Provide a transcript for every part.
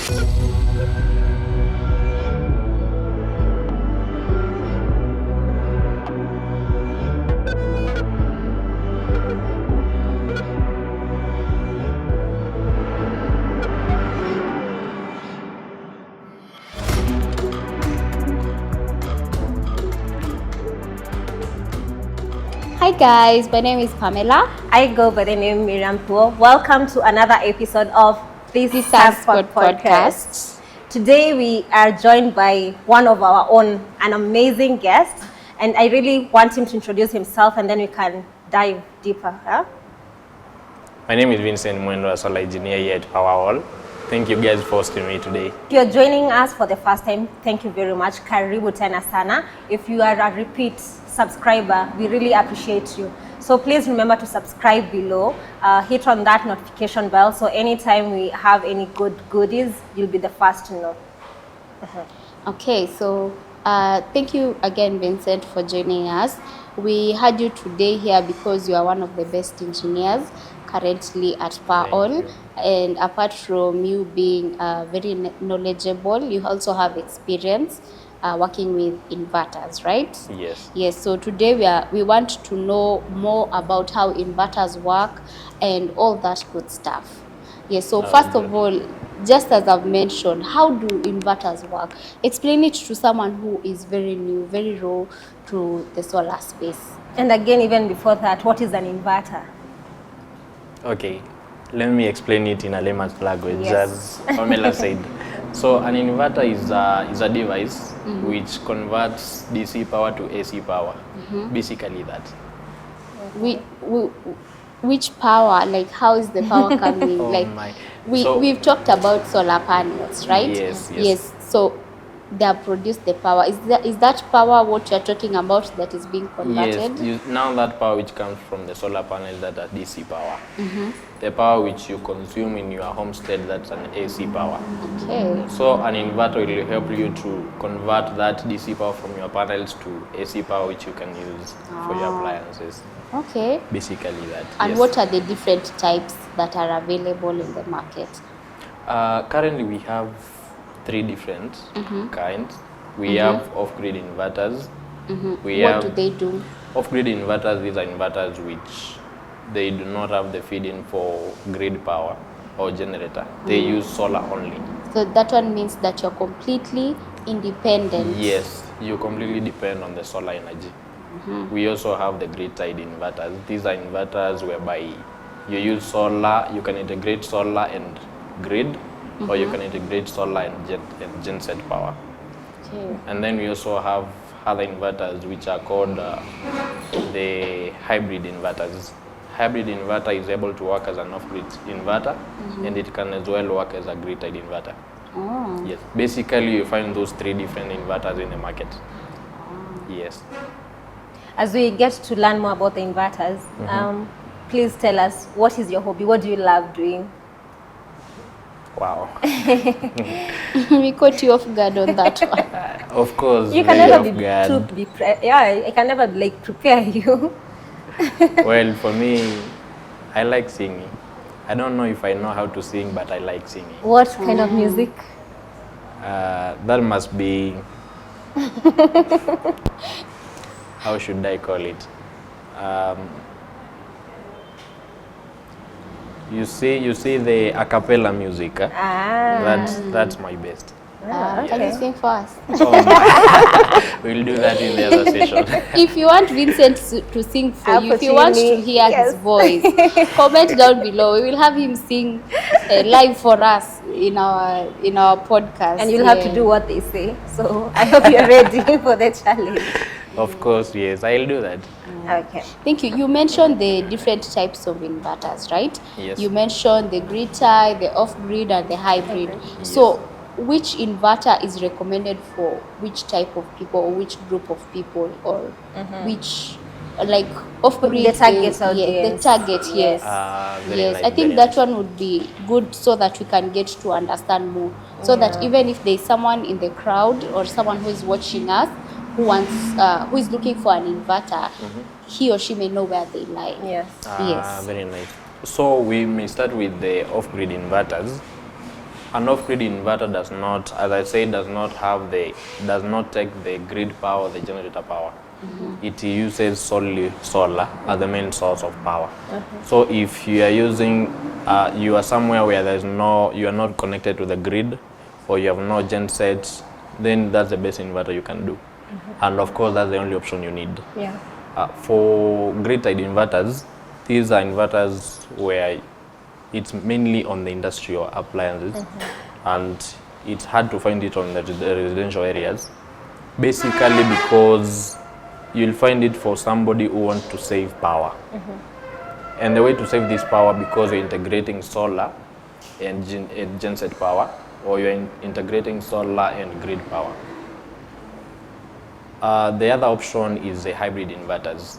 Hi guys, my name is Pamela. I go by the name Miriam Poor. Welcome to another episode of This Transport Podcast. Today we are joined by one of our own, an amazing guest, and I really want him to introduce himself and then we can dive deeper. Huh? My name is Vincent Mwendo, a solar engineer here at Powerwall. Thank you guys for hosting me today. If you're joining us for the first time, thank you very much. Karibu tena sana. If you are a repeat subscriber, we really appreciate you. So please remember to subscribe below, hit on that notification bell, so anytime we have any good goodies, you'll be the first to know. Okay, so thank you again, Vincent, for joining us. We had you today here because you are one of the best engineers currently at Powerwall, and apart from you being very knowledgeable, you also have experience working with inverters, right? Yes. Yes. So today we want to know more about how inverters work and all that good stuff. Yes. So first of all, just as I've mentioned, how do inverters work? Explain it to someone who is very new, very raw to the solar space. And again, even before that, what is an inverter? Okay, let me explain it in a layman's language, Yes. as Pamela said. So an inverter is a device which converts DC power to AC power. Basically that. Which power? Like, how is the power coming? We've talked about solar panels, right? Yes. So they have produced the power. Is that power what you're talking about that is being converted? Yes, now that power which comes from the solar panels, that are DC power. The power which you consume in your homestead, that's an AC power. Okay. So an inverter will help you to convert that DC power from your panels to AC power, which you can use for your appliances. Okay. Basically that. And yes. what are the different types that are available in the market? Currently we have 3 different kinds. We have off-grid inverters. What do they do? Off-grid inverters, these are inverters which they do not have the feed-in for grid power or generator. They use solar only. So that one means that you're completely independent. Yes, you completely depend on the solar energy. We also have the grid-tied inverters. These are inverters whereby you use solar, you can integrate solar and grid, or you can integrate solar and genset power. Okay. And then we also have other inverters which are called the hybrid inverters. Hybrid inverter is able to work as an off-grid inverter, and it can as well work as a grid-tied inverter. Oh. Yes, basically you find those 3 different inverters in the market. Yes. As we get to learn more about the inverters, please tell us, what is your hobby? What do you love doing? Wow. We caught you off guard on that one. Of course. You can never be I can never prepare you. Well, for me, I like singing. I don't know if I know how to sing, but I like singing. What kind of music? That must be, how should I call it? You see the a cappella music. That's my best. Can you sing for us? We'll do that in the other session. If you want Vincent to sing for you, if you want to hear his voice, comment down below. We will have him sing live for us in our podcast. And you'll have to do what they say. So I hope you're ready for the challenge. Of course, yes, I'll do that. Okay. Thank you. You mentioned the different types of inverters, right? Yes. You mentioned the grid tie, the off-grid, and the hybrid. Yes. So which inverter is recommended for which type of people or which group of people, or which, like, off-grid? The target audience. The target, yes. Very Yes, nice, I think very that nice. one would be good so that we can get to understand more. So that even if there's someone in the crowd or someone who is watching us who is looking for an inverter, he or she may know where they lie. Yes. Yes. Very nice. So we may start with the off-grid inverters. An off-grid inverter does not, as I said, does not take the grid power, the generator power. It uses solely solar as the main source of power. So if you are using, you are somewhere where you are not connected to the grid, or you have no gensets, then that's the best inverter you can do. And of course, that's the only option you need. Yeah. For grid-tied inverters, these are inverters where it's mainly on the industrial appliances, and it's hard to find it on the residential areas, basically because you'll find it for somebody who wants to save power. And the way to save this power, because you're integrating solar and genset power, or you're integrating solar and grid power. The other option is the hybrid inverters.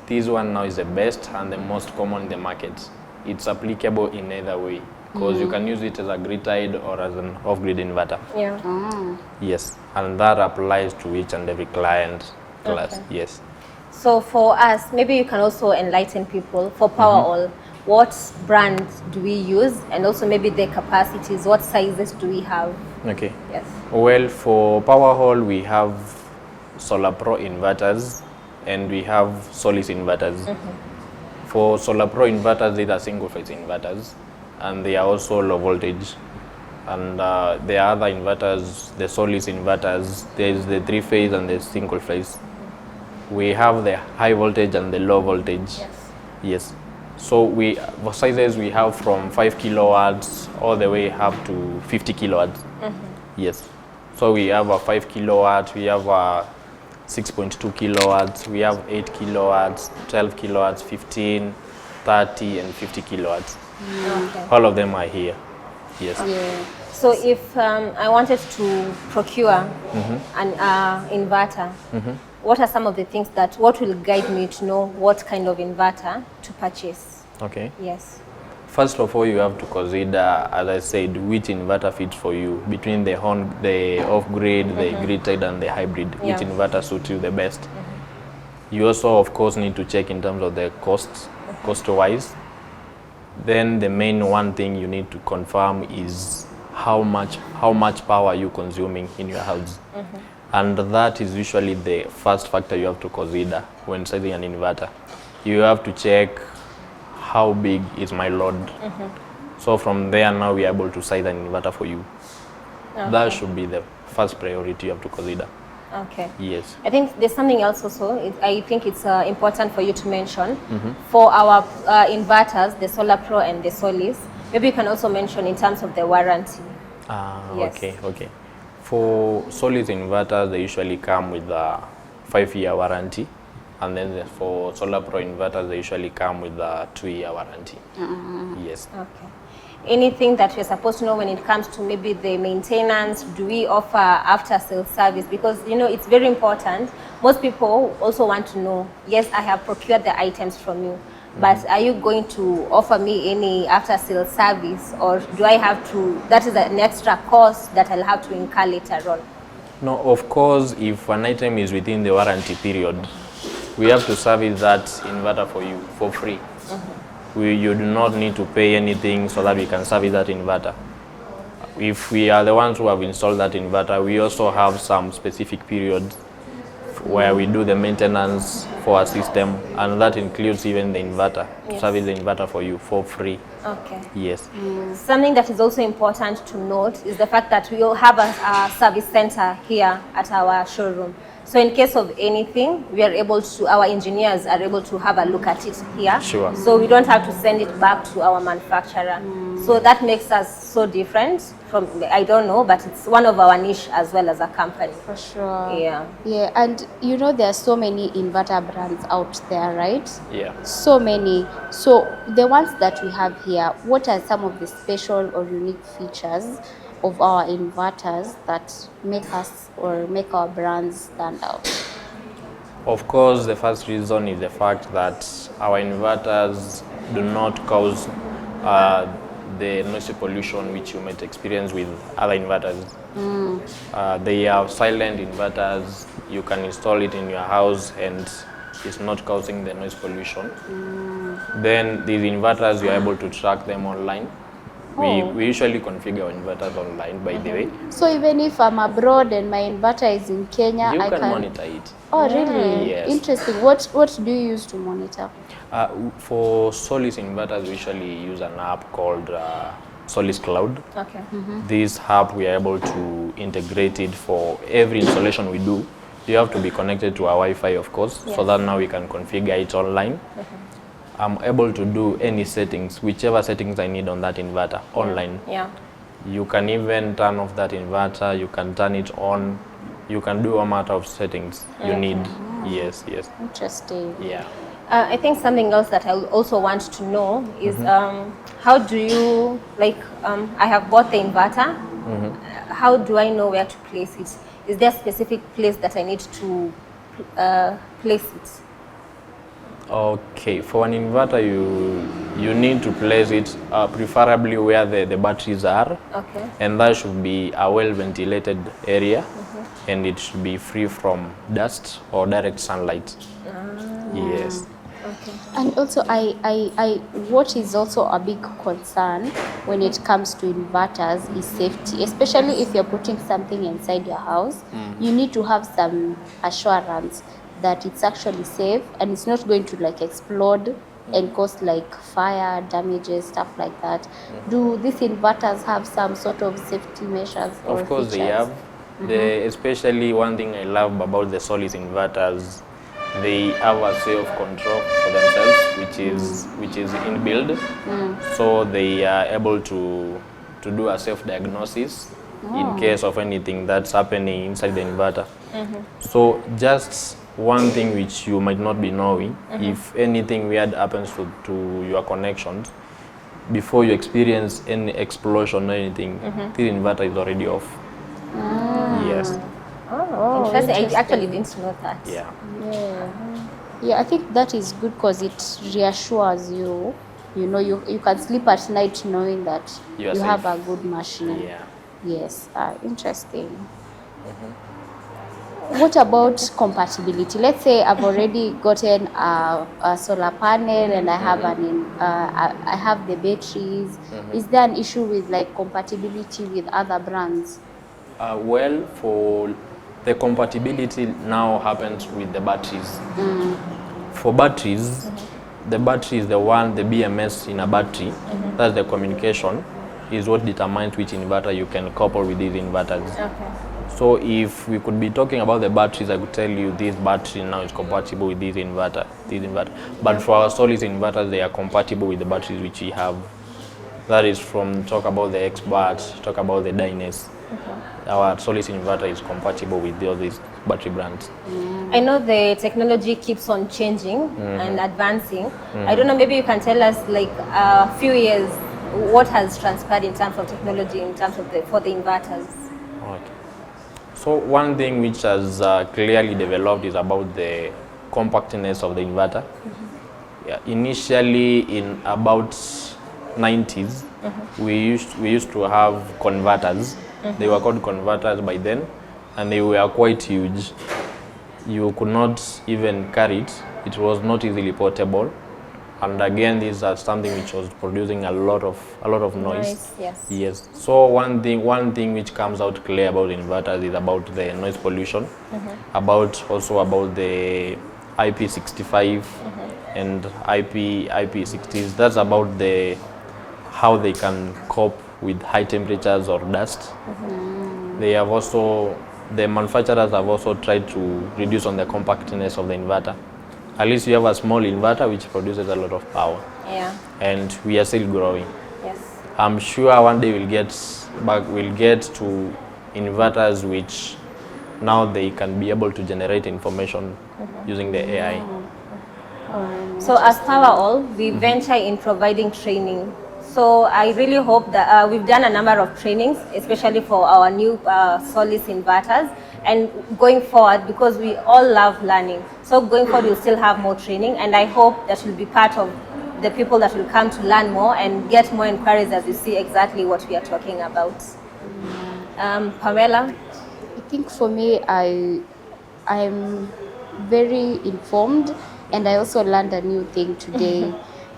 This one now is the best and the most common in the market. It's applicable in either way, because you can use it as a grid-tied or as an off-grid inverter. Yeah. Yes, and that applies to each and every client class. Okay. Yes. So for us, maybe you can also enlighten people for Powerall. What brands do we use, and also maybe the capacities? What sizes do we have? Okay. Yes. Well, for Powerall, we have Solar Pro inverters and we have Solis inverters. For Solar Pro inverters, these are single-phase inverters, and they are also low voltage. And the other inverters, the Solis inverters, there's the 3-phase and the single-phase. We have the high voltage and the low voltage. Yes. So for sizes, we have from 5 kilowatts all the way up to 50 kilowatts. Yes. So we have a 5 kilowatts, we have a 6.2 kilowatts, we have 8 kilowatts, 12 kilowatts, 15, 30, and 50 kilowatts. Okay. All of them are here. Yes. Yeah. So if I wanted to procure an inverter, what are some of the things what will guide me to know what kind of inverter to purchase? Okay. Yes. First of all, you have to consider, as I said, which inverter fits for you between the off-grid, the grid-tied, and the hybrid. Yeah. Which inverter suits you the best. You also, of course, need to check in terms of the costs, cost-wise. Then the main one thing you need to confirm is how much power you're consuming in your house. And that is usually the first factor you have to consider when setting an inverter. You have to check how big is my load. So from there now we are able to size an inverter for you. That should be the first priority you have to consider. Okay. Yes. I think there's something else also. I think it's important for you to mention. For our inverters, the Solar Pro and the Solis, maybe you can also mention in terms of the warranty. Yes. Okay. For Solis inverters, they usually come with a 5-year warranty. And then for Solar Pro inverters, they usually come with a 2-year warranty. Yes. Okay. Anything that you're supposed to know when it comes to maybe the maintenance? Do we offer after-sales service? Because, it's very important. Most people also want to know, yes, I have procured the items from you, but are you going to offer me any after-sales service, or do I have to, that is an extra cost that I'll have to incur later on? No, of course, if an item is within the warranty period, we have to service that inverter for you for free. You do not need to pay anything so that we can service that inverter. If we are the ones who have installed that inverter, we also have some specific periods where we do the maintenance for our system, and that includes even the inverter, to service the inverter for you for free. Okay. Yes. Something that is also important to note is the fact that we all have a service center here at our showroom. So in case of anything, our engineers are able to have a look at it here. Sure. So we don't have to send it back to our manufacturer. So that makes us so different from, I don't know, but it's one of our niche as well as a company. For sure. Yeah. Yeah, and there are so many inverter brands out there, right? Yeah. So many. So the ones that we have here, what are some of the special or unique features of our inverters that make our brands stand out? Of course, the first reason is the fact that our inverters do not cause the noise pollution which you might experience with other inverters. They are silent inverters. You can install it in your house and it's not causing the noise pollution. Then these inverters, you are able to track them online. We usually configure our inverters online, by the way. So even if I'm abroad and my inverter is in Kenya, You I can can monitor it. Oh, really? Yes. Interesting. What do you use to monitor? For Solis inverters, we usually use an app called Solis Cloud. Okay. This app, we are able to integrate it for every installation we do. You have to be connected to our Wi-Fi, of course, so Yes. that now we can configure it online. I'm able to do any settings, whichever settings I need on that inverter, online. Yeah. You can even turn off that inverter, you can turn it on, you can do a matter of settings you need. Yes, yes. Interesting. Yeah. I think something else that I also want to know is how do you, like, I have bought the inverter. How do I know where to place it? Is there a specific place that I need to place it? Okay, for an inverter, you need to place it preferably where the batteries are, Okay. and that should be a well-ventilated area, and it should be free from dust or direct sunlight. Yes. Okay. And also, what is also a big concern when it comes to inverters is safety, especially if you're putting something inside your house. You need to have some assurance that it's actually safe and it's not going to like explode and cause like fire damages, stuff like that. Do these inverters have some sort of safety measures or Of course, they features? have. Especially one thing I love about the Solis inverters, they have a self-control for themselves, which is inbuilt. So they are able to do a self-diagnosis in case of anything that's happening inside the inverter. So just one thing which you might not be knowing, if anything weird happens to your connections, before you experience any explosion or anything, the inverter is already off. Yes. Oh, interesting. I actually didn't know that. Yeah. Yeah, I think that is good because it reassures you. You know, you can sleep at night knowing that You are you have safe. a good machine. Yeah. Yes, interesting. What about compatibility? Let's say I've already gotten a solar panel and I have I have the batteries. Is there an issue with like compatibility with other brands? Well, for the compatibility now happens with the batteries. For batteries, the battery is the BMS in a battery, that's the communication, is what determines which inverter you can couple with these inverters. Okay. So if we could be talking about the batteries, I could tell you this battery now is compatible with this inverter. But for our Solis inverters, they are compatible with the batteries which we have. That is from talk about the Expert, talk about the Dynas. Our Solis inverter is compatible with all these battery brands. I know the technology keeps on changing and advancing. I don't know, maybe you can tell us, like, a few years, what has transpired in terms of technology, in terms of for the inverters. Okay. So one thing which has clearly developed is about the compactness of the inverter. Yeah, initially in about 90s, we used to have converters. They were called converters by then, and they were quite huge. You could not even carry it. It was not easily portable. And again, these are something which was producing a lot of noise. Yes. Yes. So one thing which comes out clear about inverters is about the noise pollution, about the IP65 and IP60s. That's about how they can cope with high temperatures or dust. They have also, the manufacturers have also tried to reduce on the compactness of the inverter. At least you have a small inverter which produces a lot of power. Yeah. And we are still growing. Yes. I'm sure one day we'll get to inverters which now they can be able to generate information using the AI. So as PowerAll, we venture in providing training. So I really hope that we've done a number of trainings, especially for our new Solis inverters. And going forward, because we all love learning, so going forward we'll still have more training, and I hope that will be part of the people that will come to learn more and get more inquiries as you see exactly what we are talking about. Pamela? I think for me, I'm very informed and I also learned a new thing today.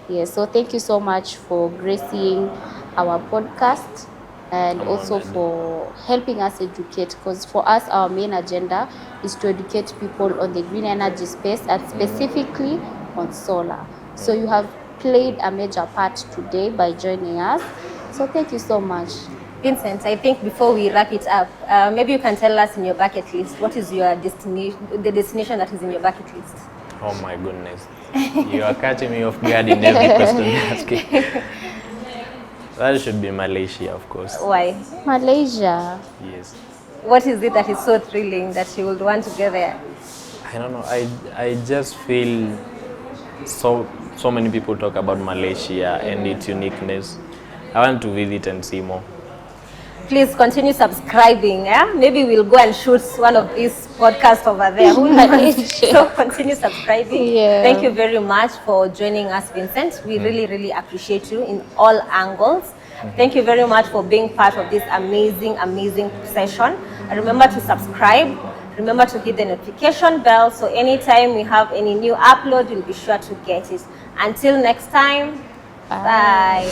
Yeah, so thank you so much for gracing our podcast and I'm also honored. for helping us educate, because for us our main agenda is to educate people on the green energy space and specifically on solar. So you have played a major part today by joining us. So thank you so much. Vincent, I think before we wrap it up, maybe you can tell us in your bucket list, what is your the destination that is in your bucket list? Oh my goodness. You are catching me off guard in every question you're asking. That should be Malaysia, of course. Why? Malaysia. Yes. What is it that is so thrilling that you would want to get there? I don't know. I just feel so many people talk about Malaysia and its uniqueness. I want to visit and see more. Please continue subscribing. Maybe we'll go and shoot one of these podcasts over there. Who knows? So continue subscribing. Yeah. Thank you very much for joining us, Vincent. We really appreciate you in all angles. Thank you very much for being part of this amazing session. And remember to subscribe. Remember to hit the notification bell so anytime we have any new upload, you'll be sure to get it. Until next time, bye.